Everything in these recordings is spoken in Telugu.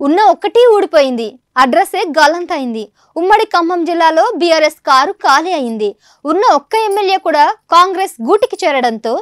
ఉన్న ఒక్కటి ఊడిపోయింది. అడ్రసే గల్లంతైంది. ఉమ్మడి ఖమ్మం జిల్లాలో బీఆర్ఎస్ కారు ఖాళీ అయింది. ఉన్న ఒక్క ఎమ్మెల్యే కూడా కాంగ్రెస్ గూటికి చేరడంతో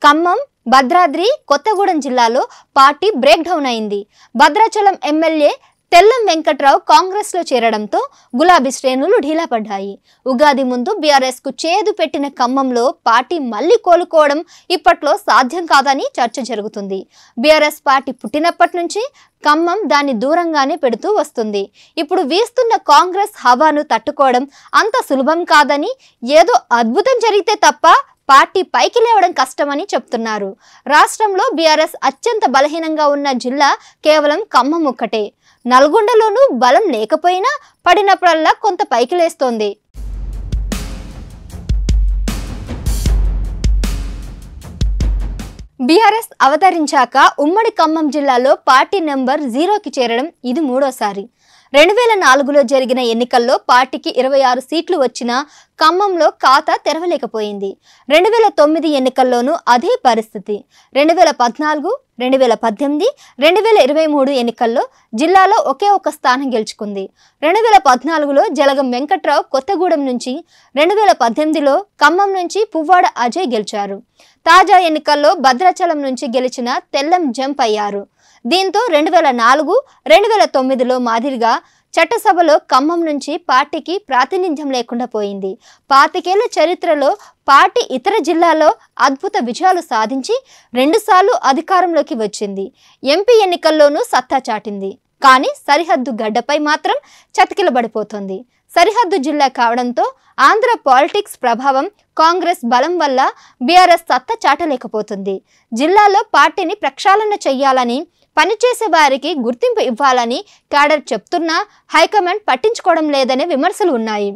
ఖమ్మం, భద్రాద్రి కొత్తగూడెం జిల్లాలో పార్టీ బ్రేక్ డౌన్ అయింది. భద్రాచలం ఎమ్మెల్యే తెల్లం వెంకట్రావు కాంగ్రెస్ లో చేరడంతో గులాబీ శ్రేణులు ఢీలా పడ్డాయి. ఉగాది ముందు బీఆర్ఎస్ కు చేదు పెట్టిన ఖమ్మంలో పార్టీ మళ్లీ కోలుకోవడం ఇప్పట్లో సాధ్యం కాదని చర్చ జరుగుతుంది. బీఆర్ఎస్ పార్టీ పుట్టినప్పటి నుంచి ఖమ్మం దాన్ని దూరంగానే పెడుతూ వస్తుంది. ఇప్పుడు వీస్తున్న కాంగ్రెస్ హవాను తట్టుకోవడం అంత సులభం కాదని, ఏదో అద్భుతం జరిగితే తప్ప పార్టీ పైకి లేవడం కష్టమని చెప్తున్నారు. రాష్ట్రంలో బీఆర్ఎస్ అత్యంత బలహీనంగా ఉన్న జిల్లా కేవలం ఖమ్మం ఒక్కటే. నల్గొండలోనూ బలం లేకపోయినా పడినప్పుడల్లా కొంత పైకి లేస్తోంది. బీఆర్ఎస్ అవతరించాక ఉమ్మడి ఖమ్మం జిల్లాలో పార్టీ నెంబర్ 0కి చేరడం ఇది మూడోసారి. 2004లో జరిగిన ఎన్నికల్లో పార్టీకి 26 సీట్లు వచ్చినా ఖమ్మంలో ఖాతా తెరవలేకపోయింది. 2009 ఎన్నికల్లోనూ అదే పరిస్థితి. 2014, 2018, 2023 ఎన్నికల్లో జిల్లాలో ఒకే ఒక స్థానం గెలుచుకుంది. 2014లో జలగం వెంకట్రావు కొత్తగూడెం నుంచి, 2018లో ఖమ్మం నుంచి పువ్వాడ అజయ్ గెలిచారు. తాజా ఎన్నికల్లో భద్రాచలం నుంచి గెలిచిన తెల్లం జంప్ అయ్యారు. దీంతో 2004, 2009లో మాదిరిగా చట్టసభలో ఖమ్మం నుంచి పార్టీకి ప్రాతినిధ్యం లేకుండా పోయింది. 25 ఏళ్ల చరిత్రలో పార్టీ ఇతర జిల్లాల్లో అద్భుత విజయాలు సాధించి 2 సార్లు అధికారంలోకి వచ్చింది. ఎంపీ ఎన్నికల్లోనూ సత్తా చాటింది. కానీ సరిహద్దు గడ్డపై మాత్రం చతికిలబడిపోతుంది. సరిహద్దు జిల్లా కావడంతో ఆంధ్ర పాలిటిక్స్ ప్రభావం, కాంగ్రెస్ బలం వల్ల బీఆర్ఎస్ సత్తా చాటలేకపోతుంది. జిల్లాలో పార్టీని ప్రక్షాళన చెయ్యాలని, పనిచేసే వారికి గుర్తింపు ఇవ్వాలని క్యాడర్ చెప్తున్నా హైకమాండ్ పట్టించుకోవడం లేదనే విమర్శలు ఉన్నాయి.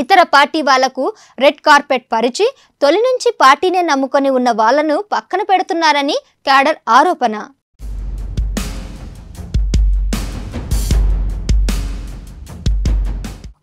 ఇతర పార్టీ వాళ్లకు రెడ్ కార్పెట్ పరిచి తొలి నుంచి పార్టీనే నమ్ముకొని ఉన్న వాళ్లను పక్కన పెడుతున్నారని క్యాడర్ ఆరోపణ.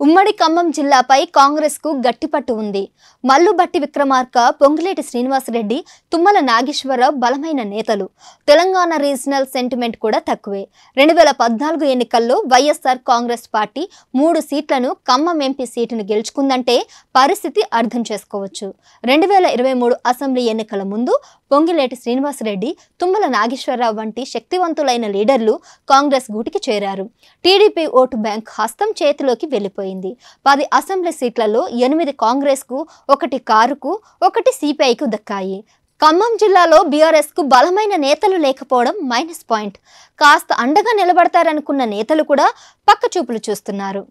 ఉమ్మడి ఖమ్మం జిల్లాపై కాంగ్రెస్ కు గట్టిపట్టు ఉంది. మల్లుబట్టి విక్రమార్క, పొంగులేటి శ్రీనివాసరెడ్డి, తుమ్మల నాగేశ్వరరావు బలమైన నేతలు. తెలంగాణ రీజనల్ సెంటిమెంట్ కూడా తక్కువే. 2014 ఎన్నికల్లో వైఎస్ఆర్ కాంగ్రెస్ పార్టీ 3 సీట్లను, ఖమ్మం ఎంపీ సీటును గెలుచుకుందంటే పరిస్థితి అర్థం చేసుకోవచ్చు. 2023 అసెంబ్లీ ఎన్నికల ముందు పొంగులేటి శ్రీనివాసరెడ్డి, తుమ్మల నాగేశ్వరరావు వంటి శక్తివంతులైన లీడర్లు కాంగ్రెస్ గూటికి చేరారు. టీడీపీ ఓటు బ్యాంక్ హస్తం చేతిలోకి వెళ్లిపోయింది. 10 అసెంబ్లీ సీట్లలో 8 కాంగ్రెస్ కు, 1 కారుకు, 1 సిపిఐకు దక్కాయి. ఖమ్మం జిల్లాలో బీఆర్ఎస్ కు బలమైన నేతలు లేకపోవడం మైనస్ పాయింట్. కాస్త అండగా నిలబడతారనుకున్న నేతలు కూడా పక్క చూపులు చూస్తున్నారు.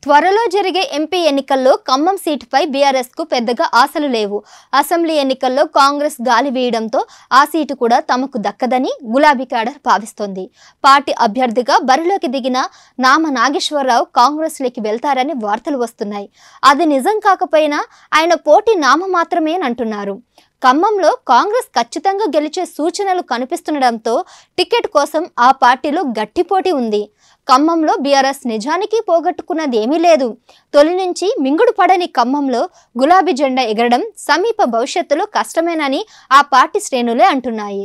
త్వరలో జరిగే ఎంపీ ఎన్నికల్లో ఖమ్మం సీటుపై బీఆర్ఎస్ కు పెద్దగా ఆశలు లేవు. అసెంబ్లీ ఎన్నికల్లో కాంగ్రెస్ గాలి వేయడంతో ఆ సీటు కూడా తమకు దక్కదని గులాబీ క్యాడర్ భావిస్తోంది. పార్టీ అభ్యర్థిగా బరిలోకి దిగిన నామ నాగేశ్వరరావు కాంగ్రెస్లోకి వెళ్తారని వార్తలు వస్తున్నాయి. అది నిజం కాకపోయినా ఆయన పోటీ నామ మాత్రమేనంటున్నారు. ఖమ్మంలో కాంగ్రెస్ ఖచ్చితంగా గెలిచే సూచనలు కనిపిస్తుండడంతో టికెట్ కోసం ఆ పార్టీలో గట్టి పోటీ ఉంది. ఖమ్మంలో బీఆర్ఎస్ నిజానికి పోగొట్టుకున్నది ఏమీ లేదు. తొలి నుంచి మింగుడు పడని ఖమ్మంలో గులాబీ జెండా ఎగరడం సమీప భవిష్యత్తులో కష్టమేనని ఆ పార్టీ శ్రేణులే అంటున్నాయి.